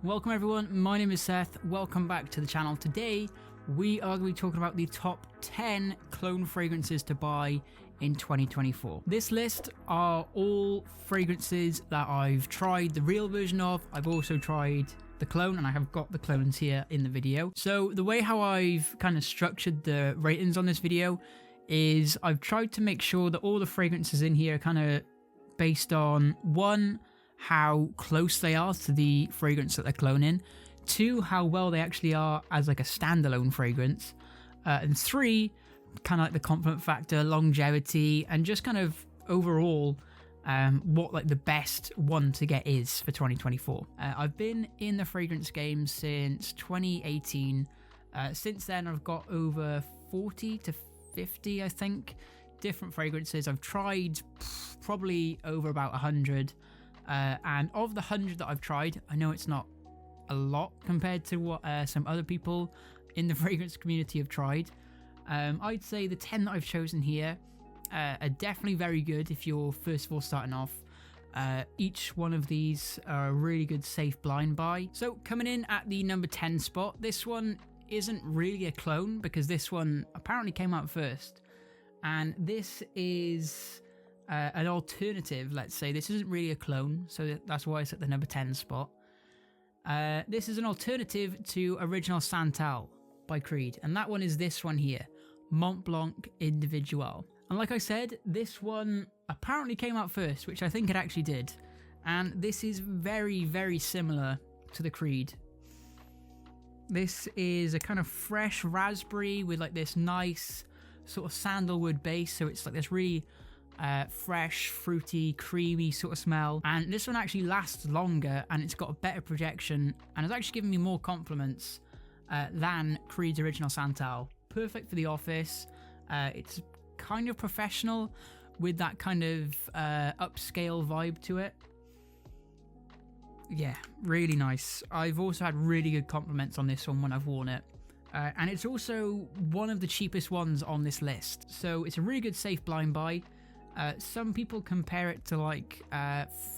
Welcome everyone, my name is Seth, welcome back to the channel. Today we are going to be talking about the top 10 clone fragrances to buy in 2024. This list are all fragrances that I've tried the real version of. I've also tried the clone and I have got the clones here in the video. So the way how I've kind of structured the ratings on this video is I've tried to make sure that all the fragrances in here are kind of based on one, how close they are to the fragrance that they're cloning, two, how well they actually are as like a standalone fragrance, and three, kind of like the compliment factor, longevity, and just kind of overall what like the best one to get is for 2024. I've been in the fragrance game since 2018. Since then I've got over 40 to 50 I think different fragrances. I've tried probably over about 100. And of the 100 that I've tried, I know it's not a lot compared to what some other people in the fragrance community have tried. I'd say the 10 that I've chosen here are definitely very good if you're first of all starting off. Each one of these are a really good safe blind buy. So coming in at the number 10 spot, this one isn't really a clone because this one apparently came out first. And this is an alternative, let's say. This isn't really a clone, so that's why it's at the number 10 spot. This is an alternative to Original Santal by Creed, and that one is this one here, Mont Blanc Individual. And like I said, this one apparently came out first, which I think it actually did. And this is very, very similar to the Creed. This is a kind of fresh raspberry with like this nice sort of sandalwood base, so it's like this really fresh, fruity, creamy sort of smell. And this one actually lasts longer and it's got a better projection and it's actually given me more compliments than Creed's Original Santal. Perfect for the office. It's kind of professional with that kind of upscale vibe to it. Yeah, really nice. I've also had really good compliments on this one when I've worn it. And it's also one of the cheapest ones on this list. So it's a really good safe blind buy. Some people compare it to like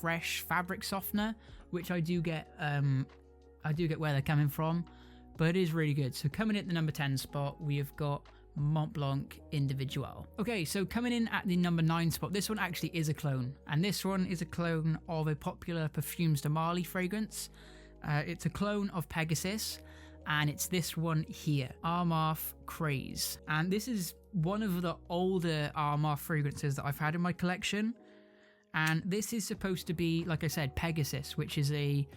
fresh fabric softener, which I do get where they're coming from, but it is really good. So coming in at the number 10 spot, we have got Mont Blanc Individual. Okay, so coming in at the number 9 spot, this one actually is a clone, and this one is a clone of a popular Parfums de Marly fragrance. It's a clone of Pegasus, and it's this one here, Arar Craze. And this is one of the older Arar fragrances that I've had in my collection. And this is supposed to be, like I said, Pegasus, which is a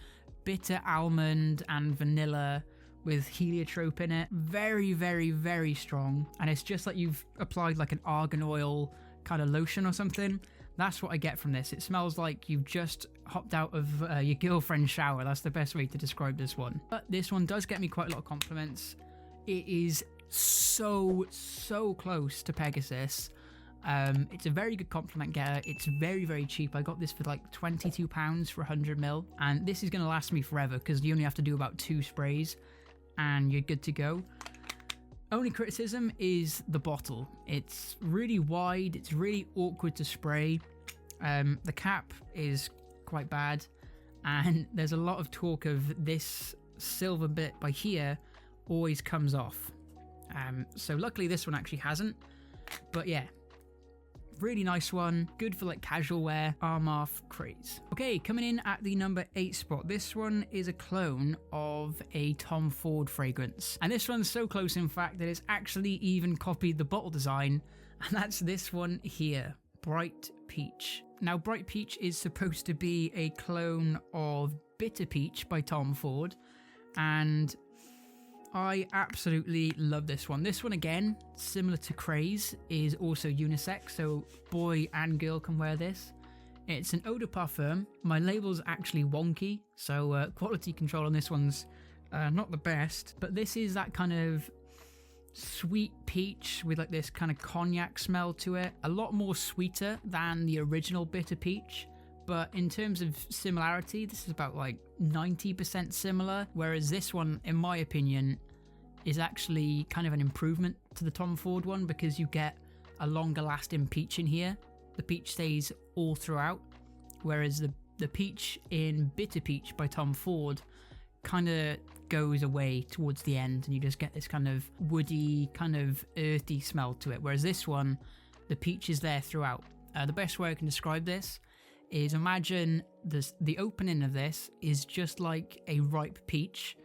bitter almond and vanilla with heliotrope in it. Very, very, very strong. And it's just like you've applied like an argan oil kind of lotion or something. That's what I get from this. It smells like you've just hopped out of your girlfriend's shower. That's the best way to describe this one. But this one does get me quite a lot of compliments. It is so close to Pegasus. It's a very good compliment getter. It's very, very cheap. I got this for like £22 for 100ml. And this is going to last me forever because you only have to do about 2 sprays and you're good to go. Only criticism is the bottle. It's really wide, it's really awkward to spray. The cap is quite bad, and there's a lot of talk of this silver bit by here always comes off. So luckily this one actually hasn't, but yeah. Really nice one, good for like casual wear, Arar Craze. Okay, coming in at the number 8 spot, this one is a clone of a Tom Ford fragrance. And this one's so close in fact that it's actually even copied the bottle design, and that's this one here, Bright Peach. Now Bright Peach is supposed to be a clone of Bitter Peach by Tom Ford, and I absolutely love this one. This one, again, similar to Craze, is also unisex, so boy and girl can wear this. It's an eau de parfum. My label's actually wonky, so quality control on this one's not the best. But this is that kind of sweet peach with like this kind of cognac smell to it. A lot more sweeter than the original Bitter Peach. But in terms of similarity, this is about like 90% similar, whereas this one, in my opinion, is actually kind of an improvement to the Tom Ford one because you get a longer lasting peach in here. The peach stays all throughout, whereas the peach in Bitter Peach by Tom Ford kind of goes away towards the end and you just get this kind of woody, kind of earthy smell to it. Whereas this one, the peach is there throughout. The best way I can describe this is imagine the opening of this is just like a ripe peach,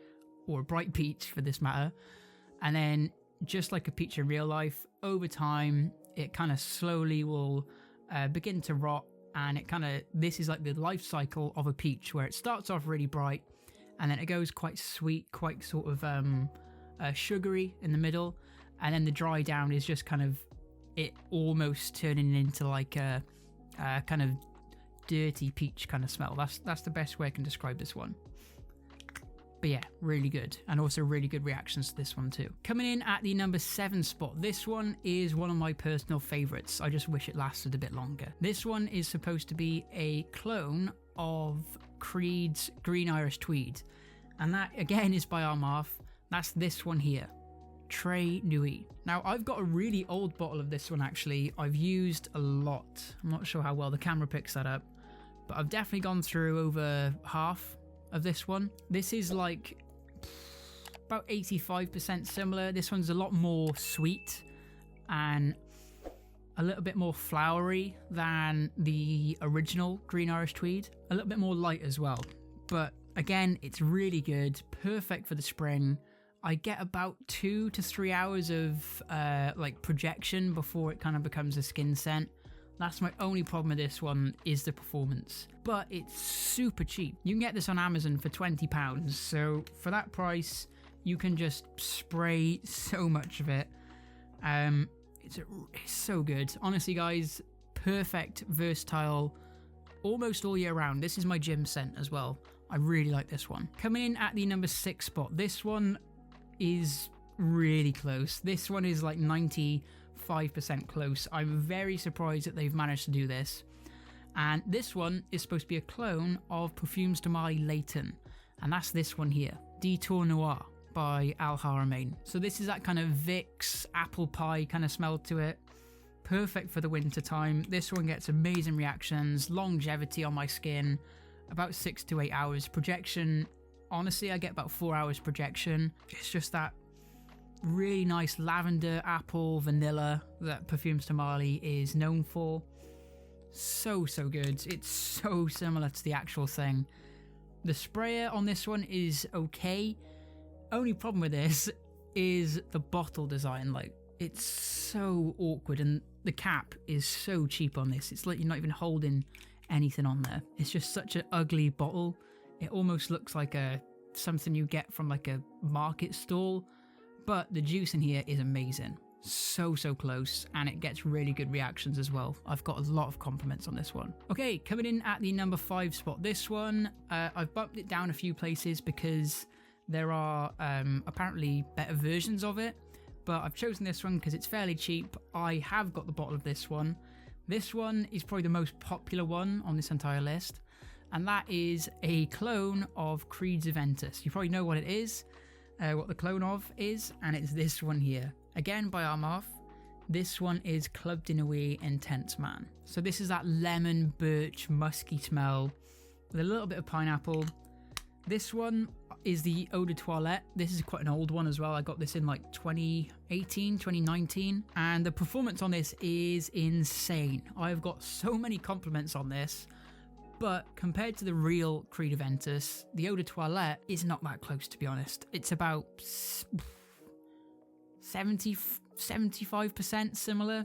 or a bright peach for this matter. And then just like a peach in real life, over time, it kind of slowly will begin to rot. And this is like the life cycle of a peach, where it starts off really bright and then it goes quite sweet, quite sort of sugary in the middle. And then the dry down is just kind of it almost turning into like a kind of dirty peach kind of smell. That's the best way I can describe this one. But yeah, really good. And also really good reactions to this one too. Coming in at the number 7 spot, this one is one of my personal favorites. I just wish it lasted a bit longer. This one is supposed to be a clone of Creed's Green Irish Tweed. And that again is by Armagh. That's this one here, Très Nuit. Now I've got a really old bottle of this one actually. I've used a lot. I'm not sure how well the camera picks that up, but I've definitely gone through over half of this one. This is like about 85% similar. This one's a lot more sweet and a little bit more flowery than the original Green Irish Tweed. A little bit more light as well. But again, it's really good. Perfect for the spring. I get about 2 to 3 hours of like projection before it kind of becomes a skin scent. That's my only problem with this one, is the performance. But it's super cheap. You can get this on Amazon for £20. So for that price, you can just spray so much of it. It's so good. Honestly, guys, perfect, versatile, almost all year round. This is my gym scent as well. I really like this one. Coming in at the number 6 spot. This one is really close. This one is like 95% close. I'm very surprised that they've managed to do this. And this one is supposed to be a clone of Parfums de Marly Layton. And that's this one here, Detour Noir by Al Haramain. So this is that kind of Vicks apple pie kind of smell to it. Perfect for the winter time. This one gets amazing reactions, longevity on my skin, about 6 to 8 hours. Projection, honestly, I get about 4 hours projection. It's just that really nice lavender, apple, vanilla that Parfums de Marly is known for. So good. It's so similar to the actual thing. The sprayer on this one is okay. Only problem with this is the bottle design. Like, it's so awkward, and the cap is so cheap on this. It's like you're not even holding anything on there. It's just such an ugly bottle. It almost looks like something you get from like a market stall. But the juice in here is amazing. So close, and it gets really good reactions as well. I've got a lot of compliments on this one. Okay, coming in at the number 5 spot. This one, I've bumped it down a few places because there are apparently better versions of it. But I've chosen this one because it's fairly cheap. I have got the bottle of this one. This one is probably the most popular one on this entire list. And that is a clone of Creed's Aventus. You probably know what it is. What the clone of is, and it's this one here. Again by Armagh. This one is Club de Nuit Intense Man. So this is that lemon, birch, musky smell with a little bit of pineapple. This one is the Eau de Toilette. This is quite an old one as well. I got this in like 2018, 2019. And the performance on this is insane. I've got so many compliments on this. But compared to the real Creed Aventus, the Eau de Toilette is not that close, to be honest. It's about 75% similar.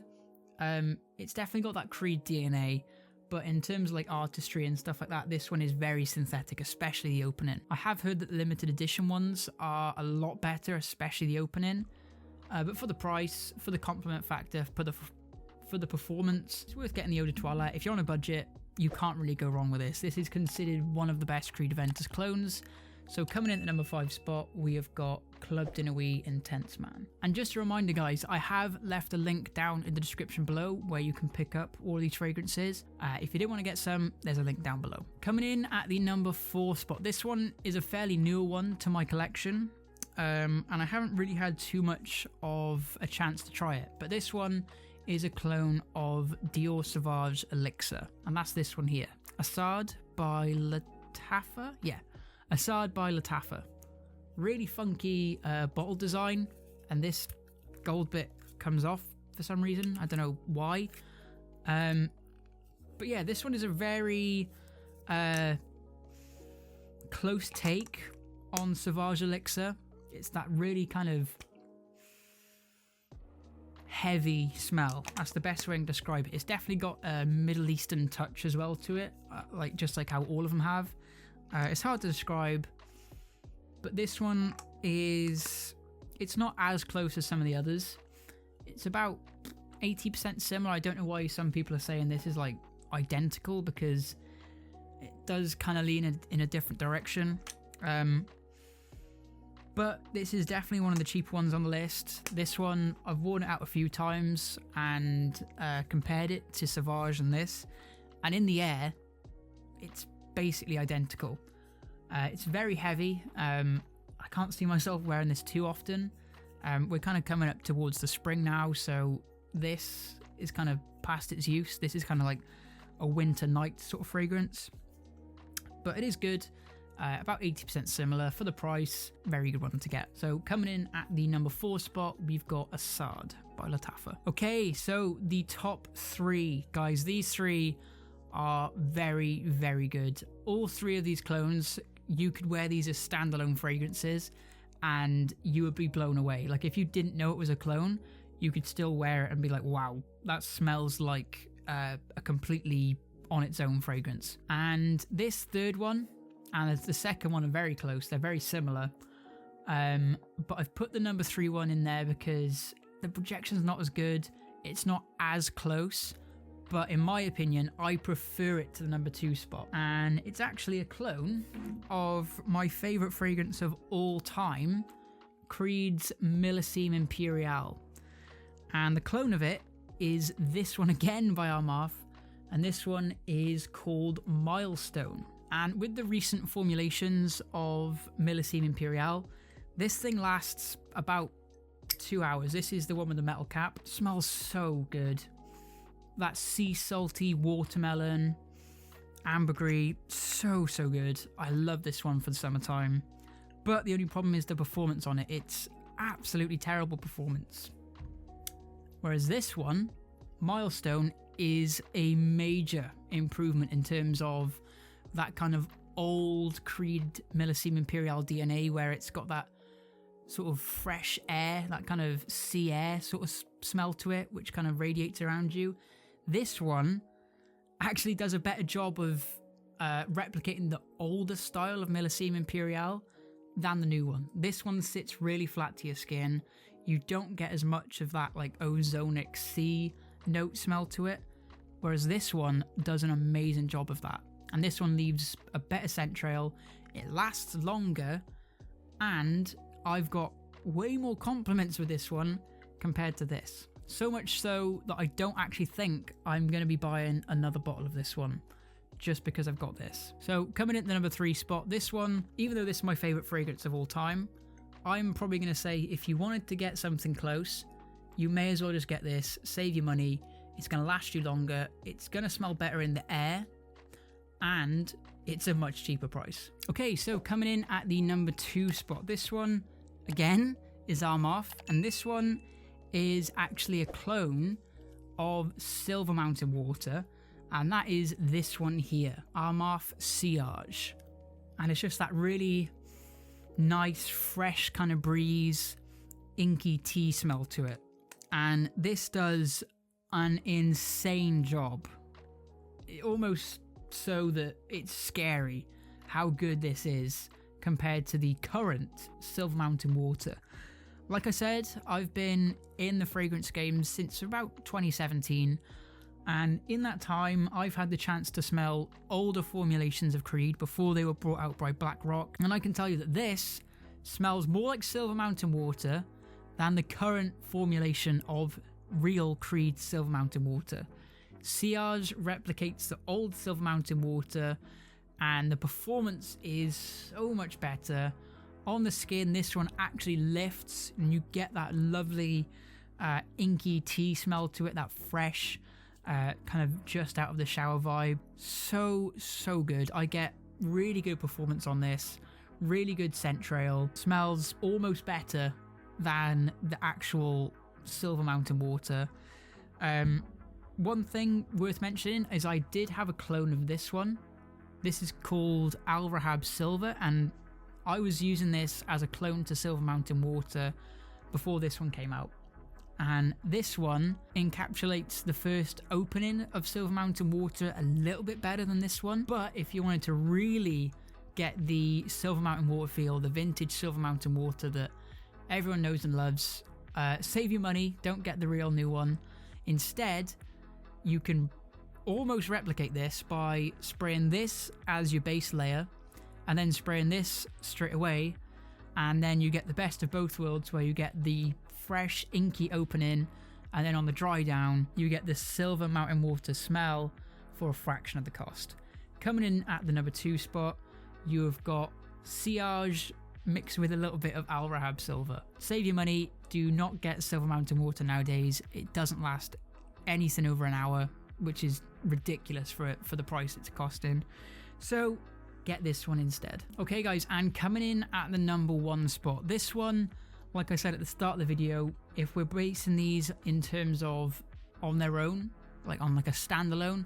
It's definitely got that Creed DNA, but in terms of like artistry and stuff like that, this one is very synthetic, especially the opening. I have heard that the limited edition ones are a lot better, especially the opening. But for the price, for the compliment factor, for the performance, it's worth getting the Eau de Toilette. If you're on a budget, you can't really go wrong with this. This is considered one of the best Creed Aventus clones. So coming in at the number 5 spot, we have got Club de Nuit Intense Man. And just a reminder, guys, I have left a link down in the description below where you can pick up all these fragrances. If you didn't want to get some, there's a link down below. Coming in at the number 4 spot, this one is a fairly newer one to my collection. And I haven't really had too much of a chance to try it. But this one is a clone of Dior Sauvage Elixir. And that's this one here. Assad by Latafa? Yeah. Assad by Latafa. Really funky bottle design, and this gold bit comes off for some reason. I don't know why. But yeah, this one is a very close take on Sauvage Elixir. It's that really kind of heavy smell. That's the best way I can describe it. It's definitely got a Middle Eastern touch as well to it, just like how all of them have. It's hard to describe, but this one is, it's not as close as some of the others. It's about 80% similar. I don't know why some people are saying this is like identical, because it does kind of lean in a different direction. But this is definitely one of the cheaper ones on the list. This one, I've worn it out a few times and compared it to Sauvage and this. And in the air, it's basically identical. It's very heavy. I can't see myself wearing this too often. We're kind of coming up towards the spring now, so this is kind of past its use. This is kind of like a winter night sort of fragrance. But it is good. About 80% similar for the price. Very good one to get. So coming in at the number 4 spot, we've got Assad by Latafa. Okay, so the top 3, guys. These 3 are very, very good. All 3 of these clones, you could wear these as standalone fragrances and you would be blown away. Like if you didn't know it was a clone, you could still wear it and be like, wow, that smells like a completely on its own fragrance. And this third one and the second one are very close. They're very similar. But I've put the number 3 one in there because the projection's not as good. It's not as close. But in my opinion, I prefer it to the number 2 spot. And it's actually a clone of my favourite fragrance of all time, Creed's Millésime Impérial. And the clone of it is this one again by Armaf. And this one is called Milestone. And with the recent formulations of Millésime Impérial, this thing lasts about 2 hours. This is the one with the metal cap. It smells so good. That sea salty watermelon, ambergris, so good. I love this one for the summertime. But the only problem is the performance on it. It's absolutely terrible performance. Whereas this one, Milestone, is a major improvement in terms of that kind of old Creed Millésime Impérial DNA, where it's got that sort of fresh air, that kind of sea air sort of smell to it, which kind of radiates around you. This one actually does a better job of replicating the older style of Millésime Impérial than the new one. This one sits really flat to your skin. You don't get as much of that like ozonic sea note smell to it, whereas this one does an amazing job of that. And this one leaves a better scent trail, it lasts longer, and I've got way more compliments with this one compared to this. So much so that I don't actually think I'm going to be buying another bottle of this one, just because I've got this. So coming in at the number 3 spot, this one, even though this is my favourite fragrance of all time, I'm probably going to say if you wanted to get something close, you may as well just get this, save your money, it's going to last you longer, it's going to smell better in the air, and it's a much cheaper price. Okay, so coming in at the number 2 spot, this one, again, is Armaf, and this one is actually a clone of Silver Mountain Water, and that is this one here, Armaf Sillage. And it's just that really nice, fresh kind of breeze, inky tea smell to it. And this does an insane job. Almost so that it's scary how good this is compared to the current Silver Mountain Water. Like I said, I've been in the fragrance game since about 2017, and in that time I've had the chance to smell older formulations of Creed before they were brought out by Black Rock, and I can tell you that this smells more like Silver Mountain Water than the current formulation of real Creed Silver Mountain Water. Sillage replicates the old Silver Mountain Water, and the performance is so much better. On the skin, this one actually lifts, and you get that lovely inky tea smell to it, that fresh, kind of just out of the shower vibe. So good. I get really good performance on this, really good scent trail, smells almost better than the actual Silver Mountain water. One thing worth mentioning is I did have a clone of this one. This is called Al Rahab Silver, and I was using this as a clone to Silver Mountain water before this one came out. And this one encapsulates the first opening of Silver Mountain water a little bit better than this one. But if you wanted to really get the Silver Mountain water feel, the vintage Silver Mountain water that everyone knows and loves, save your money, don't get the real new one. Instead, you can almost replicate this by spraying this as your base layer and then spraying this straight away, and then you get the best of both worlds where you get the fresh inky opening, and then on the dry down you get the Silver Mountain water smell for a fraction of the cost. Coming in at the number 2 spot, you have got Sillage mixed with a little bit of Al Rahab Silver. Save your money, do not get Silver Mountain water nowadays. It doesn't last anything over an hour, which is ridiculous for the price it's costing. So get this one instead. Okay guys, and coming in at the number 1 spot, this one, like I said at the start of the video, if we're basing these in terms of on their own, like on like a standalone,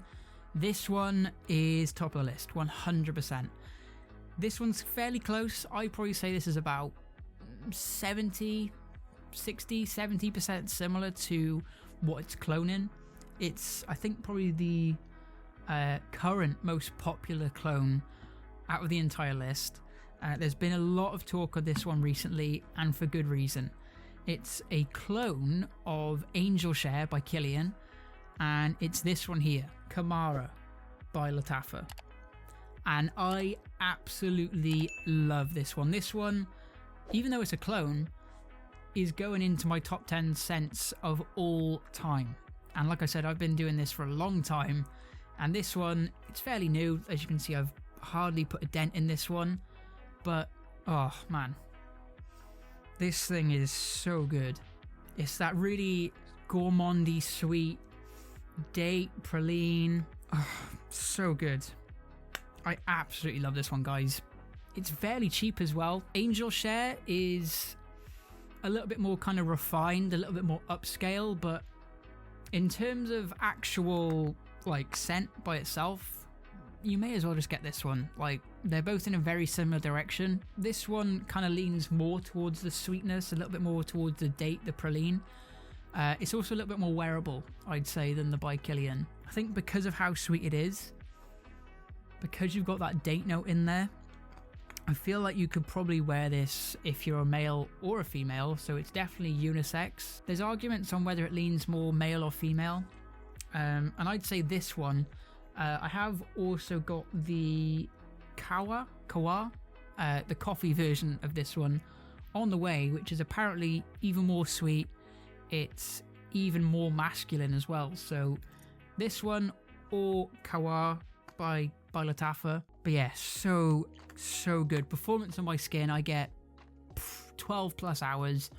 this one is top of the list, 100%. This one's fairly close. I'd probably say this is about 70% similar to what it's cloning. It's, I think, probably the current most popular clone out of the entire list. There's been a lot of talk of this one recently, and for good reason. It's a clone of Angel Share by Killian, and it's this one here, Kamara by Latafa. And I absolutely love this one. This one, even though it's a clone, is going into my top 10 scents of all time. And like I said, I've been doing this for a long time, and this one, it's fairly new. As you can see, I've hardly put a dent in this one, but oh man, this thing is so good. It's that really gourmandy sweet date praline. Oh, so good. I absolutely love this one, guys. It's fairly cheap as well. Angel Share is a little bit more kind of refined, a little bit more upscale, but in terms of actual like scent by itself, you may as well just get this one. Like, they're both in a very similar direction. This one kind of leans more towards the sweetness, a little bit more towards the date, the praline. It's also a little bit more wearable, I'd say, than the by Killian. I think because of how sweet it is, because you've got that date note in there, I feel like you could probably wear this if you're a male or a female, so it's definitely unisex. There's arguments on whether it leans more male or female, and I'd say this one. I have also got the Kawa, the coffee version of this one on the way, which is apparently even more sweet. It's even more masculine as well. So this one or Kawa by Latafa. But yeah, so good. Performance on my skin, I get 12 plus hours.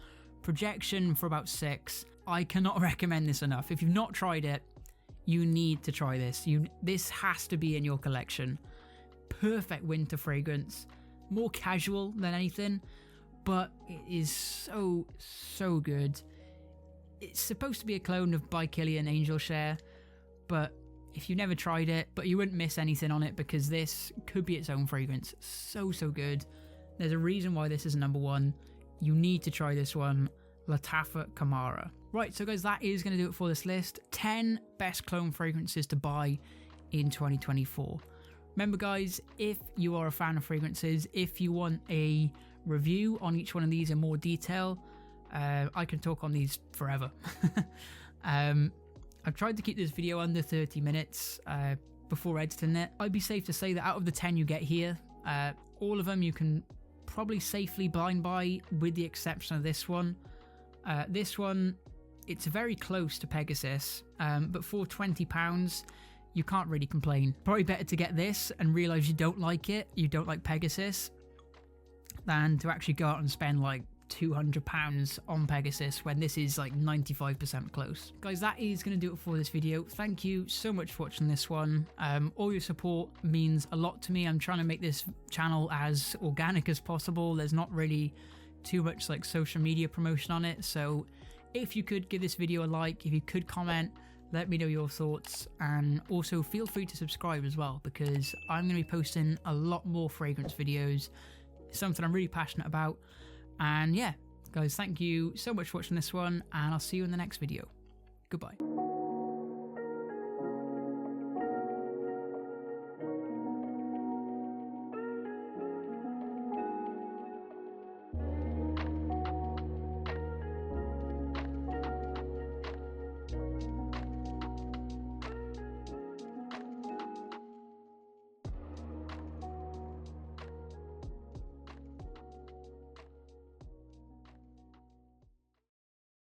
Projection for about 6. I cannot recommend this enough. If you've not tried it, you need to try this. This has to be in your collection. Perfect winter fragrance. More casual than anything, but it is so good. It's supposed to be a clone of By Killian Angel Share, but if you never tried it, but you wouldn't miss anything on it because this could be its own fragrance. So good. There's a reason why this is number 1. You need to try this one, Latafa Kamara. Right, so guys, that is going to do it for this list. 10 best clone fragrances to buy in 2024. Remember guys, if you are a fan of fragrances, if you want a review on each one of these in more detail, I can talk on these forever. I've tried to keep this video under 30 minutes before editing it. I'd be safe to say that out of the 10 you get here, all of them you can probably safely blind buy, with the exception of this one. This one, it's very close to Pegasus, but for £20, you can't really complain. Probably better to get this and realise you don't like it, you don't like Pegasus, than to actually go out and spend like £200 on Pegasus when this is like 95% close. Guys, that is going to do it for this video. Thank you so much for watching this one. All your support means a lot to me. I'm trying to make this channel as organic as possible. There's not really too much like social media promotion on it, so if you could give this video a like, if you could comment, let me know your thoughts, and also feel free to subscribe as well, because I'm going to be posting a lot more fragrance videos. It's something I'm really passionate about. And yeah, guys, thank you so much for watching this one, and I'll see you in the next video. Goodbye.